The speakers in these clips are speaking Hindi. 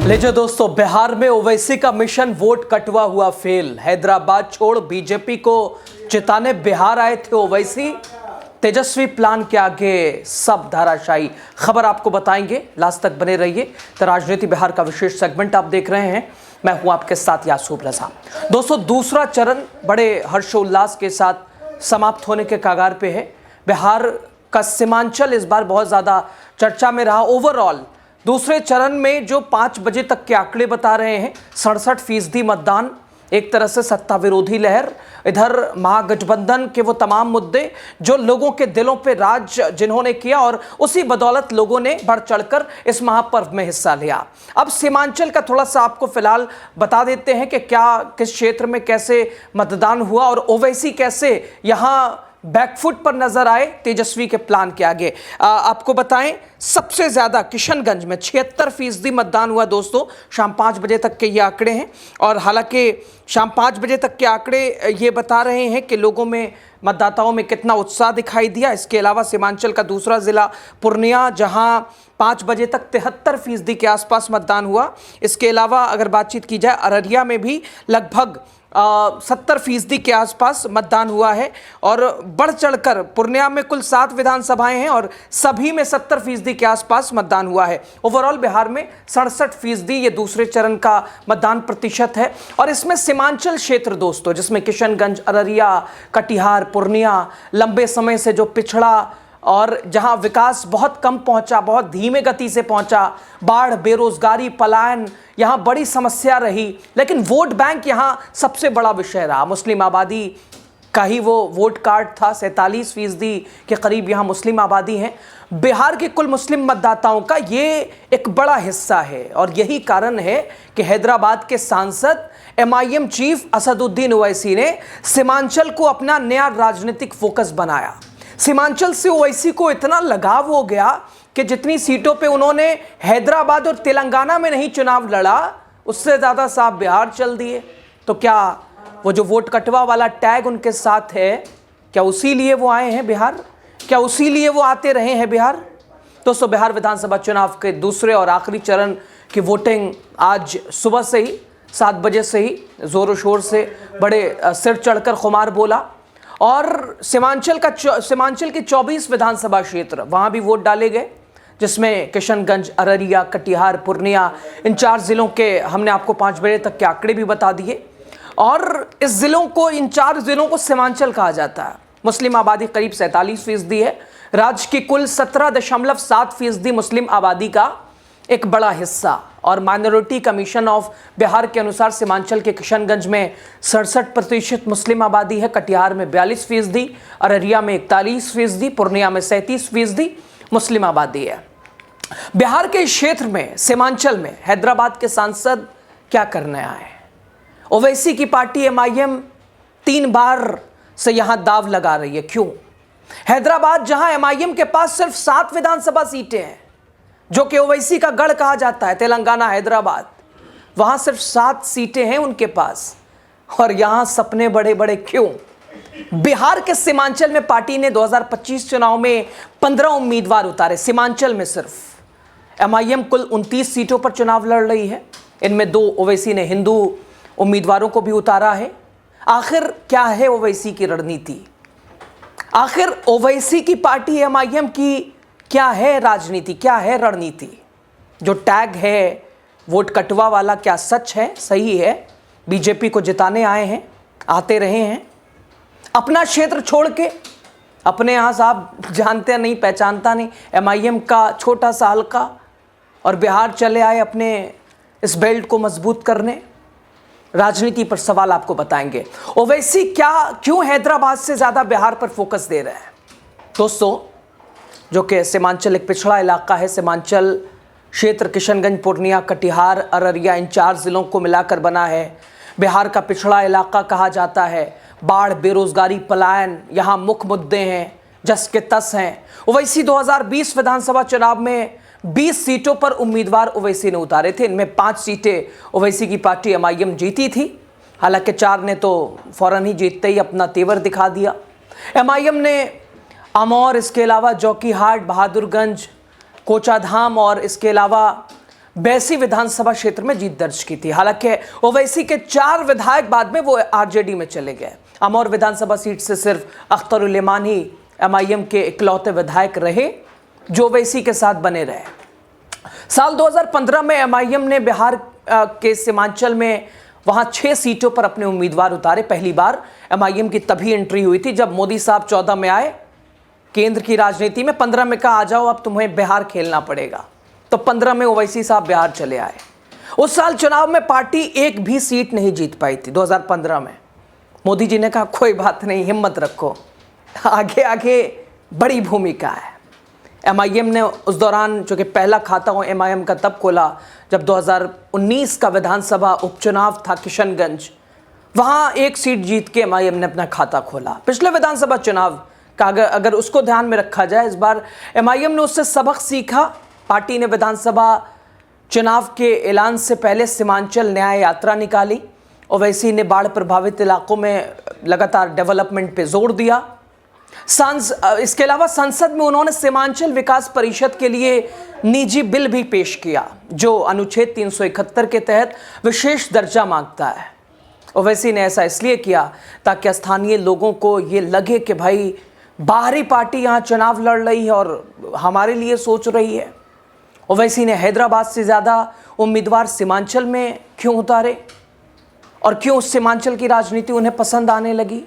लीजिए दोस्तों, बिहार में ओवैसी का मिशन वोट कटवा हुआ फेल। हैदराबाद छोड़ बीजेपी को जिताने बिहार आए थे ओवैसी। तेजस्वी प्लान के आगे सब धाराशायी। खबर आपको बताएंगे, लास्ट तक बने रहिए। तो राजनीति बिहार का विशेष सेगमेंट आप देख रहे हैं, मैं हूं आपके साथ यासूब रजा। दोस्तों, दूसरा चरण बड़े हर्षोल्लास के साथ समाप्त होने के कगार पे है। बिहार का सीमांचल इस बार बहुत ज्यादा चर्चा में रहा। ओवरऑल दूसरे चरण में जो 5 बजे तक के आंकड़े बता रहे हैं, 67% मतदान। एक तरह से सत्ता विरोधी लहर, इधर महागठबंधन के वो तमाम मुद्दे जो लोगों के दिलों पे राज जिन्होंने किया, और उसी बदौलत लोगों ने बढ़ चढ़कर इस महापर्व में हिस्सा लिया। अब सीमांचल का थोड़ा सा आपको फिलहाल बता देते हैं कि क्या किस क्षेत्र में कैसे मतदान हुआ और ओवैसी कैसे यहाँ बैकफुट पर नजर आए तेजस्वी के प्लान के आगे। आपको बताएं, सबसे ज्यादा किशनगंज में 76% मतदान हुआ दोस्तों। शाम 5 बजे तक के ये आंकड़े हैं, और हालांकि शाम 5 बजे तक के आंकड़े ये बता रहे हैं कि लोगों में, मतदाताओं में कितना उत्साह दिखाई दिया। इसके अलावा सीमांचल का दूसरा जिला पूर्णिया, जहां 5 बजे तक 73% के आसपास मतदान हुआ। इसके अलावा अगर बातचीत की जाए, अररिया में भी लगभग 70% के आसपास मतदान हुआ है। और बढ़ चढ़कर पूर्णिया में कुल 7 विधानसभाएं हैं और सभी में 70% के आसपास मतदान हुआ है। ओवरऑल बिहार में 67% ये दूसरे चरण का मतदान प्रतिशत है। और इसमें सीमांचल क्षेत्र दोस्तों, जिसमें किशनगंज, अररिया, कटिहार, पूर्णिया, लंबे समय से जो पिछड़ा और जहां विकास बहुत कम पहुंचा, बहुत धीमे गति से पहुंचा, बाढ़, बेरोजगारी, पलायन यहां बड़ी समस्या रही। लेकिन वोट बैंक यहां सबसे बड़ा विषय रहा। मुस्लिम आबादी का ही वो वोट कार्ड था। 47% के करीब यहां मुस्लिम आबादी है। बिहार के कुल मुस्लिम मतदाताओं का ये एक बड़ा हिस्सा है, और यही कारण है कि हैदराबाद के सांसद MIM चीफ असदुद्दीन ओवैसी ने सीमांचल को अपना नया राजनीतिक फोकस बनाया। सीमांचल से ओवैसी को इतना लगाव हो गया कि जितनी सीटों पे उन्होंने हैदराबाद और तेलंगाना में नहीं चुनाव लड़ा, उससे ज़्यादा साफ बिहार चल दिए। तो क्या वो जो वोट कटवा वाला टैग उनके साथ है, क्या उसी लिए वो आए हैं बिहार? क्या उसी लिए वो आते रहे हैं बिहार? दोस्तों, बिहार विधानसभा चुनाव के दूसरे और आखिरी चरण की वोटिंग आज सुबह से ही 7 बजे से ही जोरों शोर से बड़े सिर चढ़कर खुमार बोला। और सीमांचल के 24 विधानसभा क्षेत्र, वहां भी वोट डाले गए, जिसमें किशनगंज, अररिया, कटिहार, पूर्णिया, इन 4 जिलों के हमने आपको 5 बजे तक के आंकड़े भी बता दिए। और इन 4 जिलों को सीमांचल कहा जाता है। मुस्लिम आबादी करीब 47% है। राज्य की कुल 17.7% मुस्लिम आबादी का एक बड़ा हिस्सा। और माइनॉरिटी कमीशन ऑफ बिहार के अनुसार सीमांचल के किशनगंज में 67% मुस्लिम आबादी है, कटिहार में 42%, अररिया में 41%, पूर्णिया में 37% मुस्लिम आबादी है। बिहार के क्षेत्र में, सीमांचल में हैदराबाद के सांसद क्या करने आए? ओवैसी की पार्टी MIM 3 बार से यहां दाव लगा रही है। क्यों? हैदराबाद, जहां MIM के पास सिर्फ 7 विधानसभा सीटें हैं, जो कि ओवैसी का गढ़ कहा जाता है, तेलंगाना, हैदराबाद, वहां सिर्फ 7 सीटें हैं उनके पास। और यहां सपने बड़े बड़े क्यों? बिहार के सीमांचल में पार्टी ने 2025 चुनाव में 15 उम्मीदवार उतारे। सीमांचल में सिर्फ MIM कुल 29 सीटों पर चुनाव लड़ रही है। इनमें 2 ओवैसी ने हिंदू उम्मीदवारों को भी उतारा है। आखिर क्या है ओवैसी की रणनीति? आखिर ओवैसी की पार्टी MIM की क्या है राजनीति, क्या है रणनीति? जो टैग है वोट कटवा वाला, क्या सच है, सही है? बीजेपी को जिताने आए हैं, आते रहे हैं अपना क्षेत्र छोड़ के। अपने यहाँ साहब जानते नहीं, पहचानता नहीं, MIM का छोटा सा हल्का, और बिहार चले आए अपने इस बेल्ट को मजबूत करने। राजनीति पर सवाल आपको बताएंगे। ओवैसी क्यों हैदराबाद से ज्यादा बिहार पर फोकस दे रहे हैं? दोस्तों, जो कि सीमांचल एक पिछड़ा इलाका है, सीमांचल क्षेत्र किशनगंज, पूर्णिया, कटिहार, अररिया, इन 4 जिलों को मिलाकर बना है। बिहार का पिछड़ा इलाका कहा जाता है। बाढ़, बेरोजगारी, पलायन यहाँ मुख्य मुद्दे हैं, जस के तस हैं। ओवैसी 2020 विधानसभा चुनाव में 20 सीटों पर उम्मीदवार ओवैसी ने उतारे थे। इनमें 5 सीटें ओवैसी की पार्टी MIM जीती थी। हालांकि 4 ने तो फौरन ही जीतते ही अपना तेवर दिखा दिया। MIM ने अमौर, इसके अलावा जोकीहाट, बहादुरगंज, कोचाधाम और इसके अलावा बैसी विधानसभा क्षेत्र में जीत दर्ज की थी। हालांकि ओवैसी के 4 विधायक बाद में वो आरजेडी में चले गए। अमौर विधानसभा सीट से सिर्फ अख्तरुल इमान ही एमआईएम के इकलौते विधायक रहे जो ओवैसी के साथ बने रहे। साल 2015 में एमआईएम ने बिहार के सीमांचल में वहां 6 सीटों पर अपने उम्मीदवार उतारे। पहली बार एमआईएम की तभी एंट्री हुई थी जब मोदी साहब 14 में आए केंद्र की राजनीति में। 15 में कहा आ जाओ अब तुम्हें बिहार खेलना पड़ेगा, तो 15 में ओवैसी साहब बिहार चले आए। उस साल चुनाव में पार्टी एक भी सीट नहीं जीत पाई थी। 2015 में मोदी जी ने कहा कोई बात नहीं, हिम्मत रखो, आगे आगे बड़ी भूमिका है। एमआईएम ने उस दौरान, जो कि पहला खाता हो एमआईएम का तब खोला जब 2019 का विधानसभा उपचुनाव था किशनगंज, वहां एक सीट जीत के एमआईएम ने अपना खाता खोला। पिछले विधानसभा चुनाव का अगर उसको ध्यान में रखा जाए, इस बार एमआईएम ने उससे सबक सीखा। पार्टी ने विधानसभा चुनाव के ऐलान से पहले सीमांचल न्याय यात्रा निकाली। ओवैसी ने बाढ़ प्रभावित इलाकों में लगातार डेवलपमेंट पे जोर दिया। इसके अलावा संसद में उन्होंने सीमांचल विकास परिषद के लिए निजी बिल भी पेश किया जो अनुच्छेद 371 के तहत विशेष दर्जा मांगता है। ओवैसी ने ऐसा इसलिए किया ताकि स्थानीय लोगों को ये लगे कि भाई बाहरी पार्टी यहाँ चुनाव लड़ रही है और हमारे लिए सोच रही है। ओवैसी ने हैदराबाद से ज़्यादा उम्मीदवार सीमांचल में क्यों उतारे और क्यों उस सीमांचल की राजनीति उन्हें पसंद आने लगी,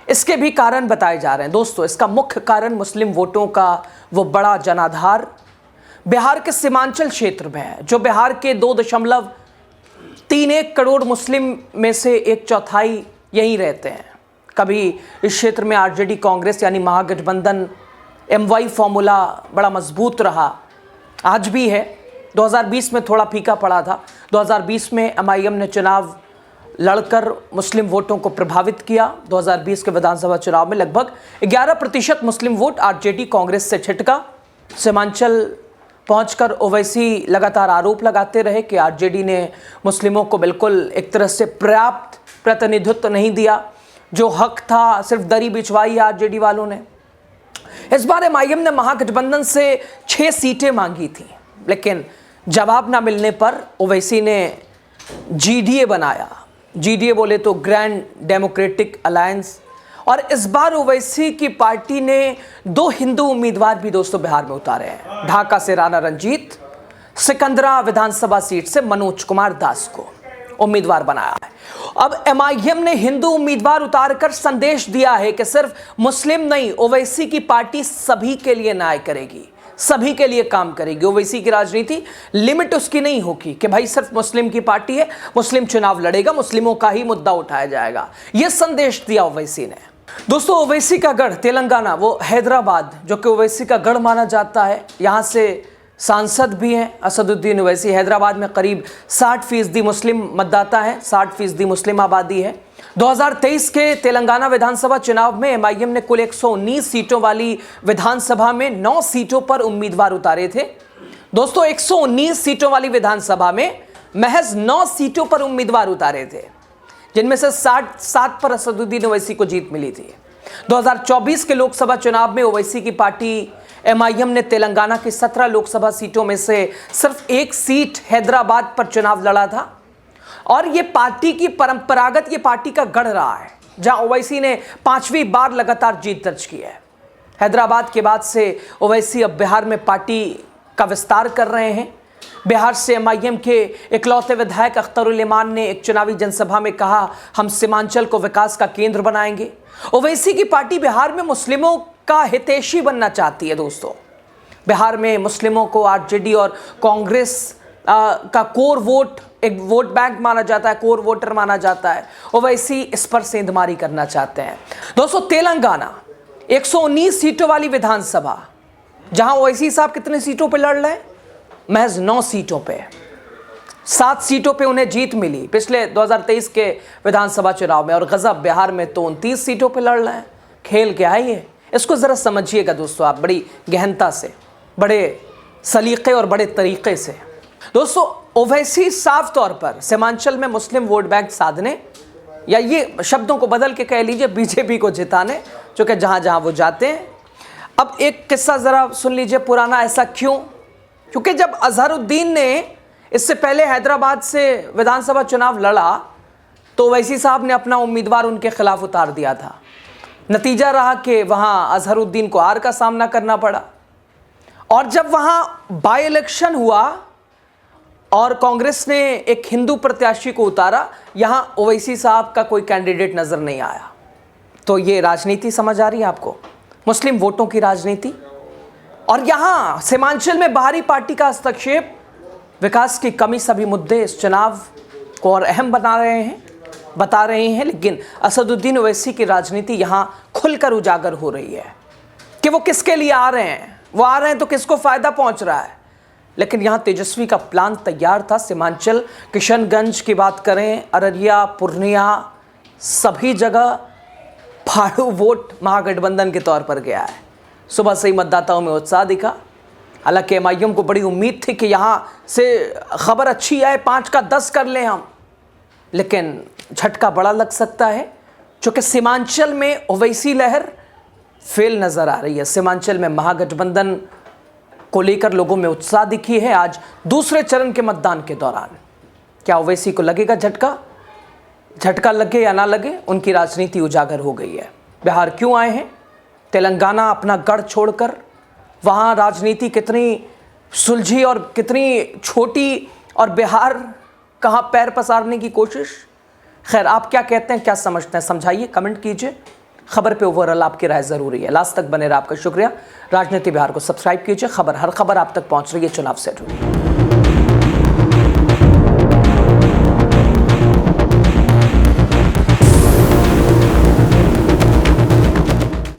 इसके भी कारण बताए जा रहे हैं। दोस्तों, इसका मुख्य कारण मुस्लिम वोटों का वो बड़ा जनाधार बिहार के सीमांचल क्षेत्र में है, जो बिहार के 2.31 करोड़ मुस्लिम में से 1/4 यहीं रहते हैं। कभी इस क्षेत्र में आरजेडी कांग्रेस यानी महागठबंधन एमवाई फॉर्मूला बड़ा मजबूत रहा, आज भी है। 2020 में थोड़ा फीका पड़ा था। 2020 में एमआईएम ने चुनाव लड़कर मुस्लिम वोटों को प्रभावित किया। 2020 के विधानसभा चुनाव में लगभग 11% मुस्लिम वोट आरजेडी कांग्रेस से छिटका। सीमांचल पहुंचकर ओवैसी लगातार आरोप लगाते रहे कि आरजेडी ने मुस्लिमों को बिल्कुल एक तरह से पर्याप्त प्रतिनिधित्व नहीं दिया, जो हक था सिर्फ दरी बिछवाई आरजेडी वालों ने। इस बार एमआईएम ने महागठबंधन से 6 सीटें मांगी थी, लेकिन जवाब ना मिलने पर ओवैसी ने जीडीए बनाया। जीडीए बोले तो ग्रैंड डेमोक्रेटिक अलायंस। और इस बार ओवैसी की पार्टी ने 2 हिंदू उम्मीदवार भी दोस्तों बिहार में उतारे हैं। ढाका से राणा रंजीत, सिकंदरा विधानसभा सीट से मनोज कुमार दास को उम्मीदवार बनाया है। अब एमआईएम ने हिंदू उम्मीदवार उतारकर संदेश दिया है कि सिर्फ मुस्लिम नहीं, ओवैसी की पार्टी सभी के लिए न्याय करेगी, सभी के लिए काम करेगी। ओवैसी की राजनीति लिमिट उसकी नहीं होगी कि भाई सिर्फ मुस्लिम की पार्टी है, मुस्लिम चुनाव लड़ेगा, मुस्लिमों का ही मुद्दा उठाया जाएगा। यह संदेश दिया ओवैसी ने। दोस्तों, ओवैसी का गढ़ तेलंगाना, वो हैदराबाद, जो कि ओवैसी का गढ़ माना जाता है, यहां से सांसद भी हैं असदुद्दीन ओवैसी। हैदराबाद में करीब 60% मुस्लिम मतदाता हैं, 60% मुस्लिम आबादी है। 2023 के तेलंगाना विधानसभा चुनाव में एमआईएम ने कुल 119 सीटों वाली विधानसभा में 9 सीटों पर उम्मीदवार उतारे थे। दोस्तों, 119 सीटों वाली विधानसभा में महज 9 सीटों पर उम्मीदवार उतारे थे, जिनमें से 7 पर असदुद्दीन ओवैसी को जीत मिली थी। 2024 के लोकसभा चुनाव में ओवैसी की पार्टी एमआईएम ने तेलंगाना की 17 लोकसभा सीटों में से सिर्फ 1 सीट हैदराबाद पर चुनाव लड़ा था। और ये पार्टी की परंपरागत, ये पार्टी का गढ़ रहा है, जहां ओवैसी ने 5वीं बार लगातार जीत दर्ज की है। हैदराबाद के बाद से ओवैसी अब बिहार में पार्टी का विस्तार कर रहे हैं। बिहार से एमआईएम के इकलौते विधायक अख्तरुल इमान ने एक चुनावी जनसभा में कहा, हम सीमांचल को विकास का केंद्र बनाएंगे। ओवैसी की पार्टी बिहार में मुस्लिमों का हितैषी बनना चाहती है। दोस्तों, बिहार में मुस्लिमों को आरजेडी और कांग्रेस का कोर वोट, एक वोट बैंक माना जाता है, कोर वोटर माना जाता है। ओवैसी इस पर सेंधमारी करना चाहते हैं। दोस्तों, तेलंगाना 119 सीटों वाली विधानसभा, जहां ओवैसी साहब कितने सीटों पर लड़ रहे हैं? महज 9 सीटों पे। 7 सीटों पे उन्हें जीत मिली पिछले 2023 के विधानसभा चुनाव में, और गजब, बिहार में तो 29 सीटों पे लड़ रहे हैं। खेल क्या है ये? इसको ज़रा समझिएगा दोस्तों आप, बड़ी गहनता से, बड़े सलीके और बड़े तरीके से। दोस्तों, ओवैसी साफ तौर पर सीमांचल में मुस्लिम वोट बैंक साधने, या ये शब्दों को बदल के कह लीजिए बीजेपी को जिताने, जो कि जहाँ जहाँ वो जाते हैं। अब एक किस्सा ज़रा सुन लीजिए पुराना, ऐसा क्यों। क्योंकि जब अजहरुद्दीन ने इससे पहले हैदराबाद से विधानसभा चुनाव लड़ा तो ओवैसी साहब ने अपना उम्मीदवार उनके खिलाफ उतार दिया था। नतीजा रहा कि वहां अजहरुद्दीन को हार का सामना करना पड़ा। और जब वहां बाय इलेक्शन हुआ और कांग्रेस ने एक हिंदू प्रत्याशी को उतारा, यहां ओवैसी साहब का कोई कैंडिडेट नजर नहीं आया। तो ये राजनीति समझ आ रही है आपको, मुस्लिम वोटों की राजनीति। और यहां सीमांचल में बाहरी पार्टी का हस्तक्षेप, विकास की कमी, सभी मुद्दे इस चुनाव को और अहम बता रहे हैं। लेकिन असदुद्दीन ओवैसी की राजनीति यहां खुलकर उजागर हो रही है कि वो किसके लिए आ रहे हैं। वो आ रहे हैं तो किसको फायदा पहुंच रहा है। लेकिन यहां तेजस्वी का प्लान तैयार था। सीमांचल, किशनगंज की बात करें, अररिया, पूर्णिया, सभी जगह फाड़ू वोट महागठबंधन के तौर पर गया है। सुबह से ही मतदाताओं में उत्साह दिखा। हालांकि एमआईएम को बड़ी उम्मीद थी कि यहां से खबर अच्छी आए, 5 का 10 कर लें हम, लेकिन झटका बड़ा लग सकता है क्योंकि सीमांचल में ओवैसी लहर फेल नजर आ रही है। सीमांचल में महागठबंधन को लेकर लोगों में उत्साह दिखी है। आज दूसरे चरण के मतदान के दौरान क्या ओवैसी को लगेगा झटका? झटका लगे या ना लगे, उनकी राजनीति उजागर हो गई है। बिहार क्यों आए हैं? तेलंगाना अपना गढ़ छोड़कर, वहाँ राजनीति कितनी सुलझी और कितनी छोटी, और बिहार कहाँ पैर पसारने की कोशिश। खैर, आप क्या कहते हैं, क्या समझते हैं, समझाइए, कमेंट कीजिए। खबर पे ओवरऑल आपकी राय ज़रूरी है। लास्ट तक बने रहा, आपका शुक्रिया। राजनीति बिहार को सब्सक्राइब कीजिए। हर खबर आप तक पहुँच रही है चुनाव से जुड़ी।